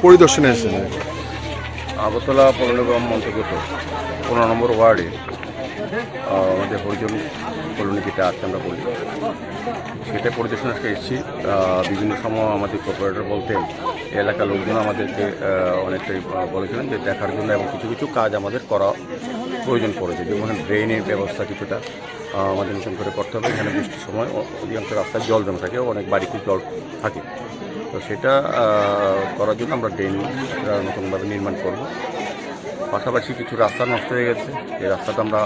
পরিদর্শনে এসেছেন? আগরতলা পৌর নিগম অন্তর্গত 15 নম্বর ওয়ার্ডে আমাদের হরিজন কলোনি যেটা আছে আমরা বলি, সেটা পরিদর্শনে আজকে এসেছি। বিভিন্ন সময় আমাদের কর্পোরেটর বলতেন, এলাকার লোকজন আমাদেরকে অনেকটাই বলেছিলেন যে দেখার জন্য, এবং কিছু কিছু কাজ আমাদের করা প্রয়োজন পড়েছে, যেমন ড্রেনের ব্যবস্থা কিছুটা আমাদের নতুন করে করতে হবে। এখানে বৃষ্টির সময় অধিকাংশ রাস্তায় জল জমে থাকে, অনেক বাড়িতে জল থাকে, তো সেটা করার জন্য আমরা ড্রেন নতুনভাবে নির্মাণ করব। পাশাপাশি কিছু রাস্তা নষ্ট হয়ে গেছে, এই রাস্তাটা আমরা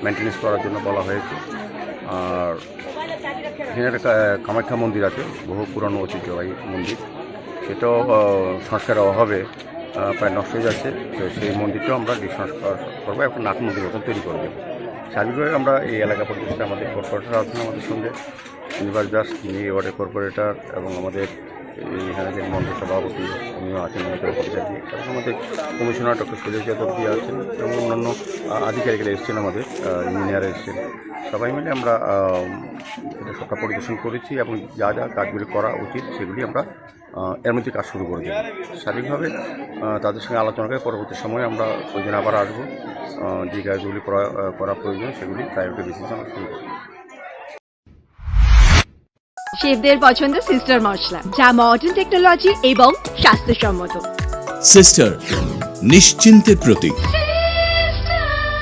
মেনটেন্যান্স করার জন্য বলা হয়েছে। আর এখানে একটা কামাখ্যা মন্দির আছে, বহু পুরানো ঐতিহ্যবাহী মন্দির, সেটাও সংস্কারের অভাবে প্রায় নষ্ট হয়ে যাচ্ছে। তো সেই মন্দিরটাও আমরা সংস্কার করবো, একটা নাট মন্দির মতন তৈরি করে দেবো। সার্বিকভাবে আমরা এই এলাকা পরিদর্শনে আমাদের কর্পোরেটর আছেন আমাদের সঙ্গে, নিবাস দাস তিনি এই ওয়ার্ডের কর্পোরেটর, এবং আমাদের এখানে যে মন্দির সভাপতি উনিও আছেন আমাদের অফিসারজি, এবং আমাদের কমিশনার ডক্টর সুরেশ যাদবজি আছেন, এবং অন্যান্য আধিকারিকরা এসেছেন, আমাদের ইঞ্জিনিয়ার এসেছেন। সবাই মিলে আমরা এটা সবটা পরিদর্শন করেছি, এবং যা যা কাজগুলি করা উচিত সেগুলি আমরা এর মধ্যে কাজ শুরু করে দেব। সার্বিকভাবে তাদের সঙ্গে আলোচনা করে পরবর্তী সময়ে আমরা প্রয়োজন আবার আসবো, যে কাজগুলি করা প্রয়োজন সেগুলি প্রায়োরিটি বেসিসে আমরা শুরু করব। শেফদের পছন্দ সিস্টার মশলা, যা মডার্ন টেকনোলজি এবং স্বাস্থ্যসম্মত। সিস্টার নিশ্চিন্তের প্রতীক।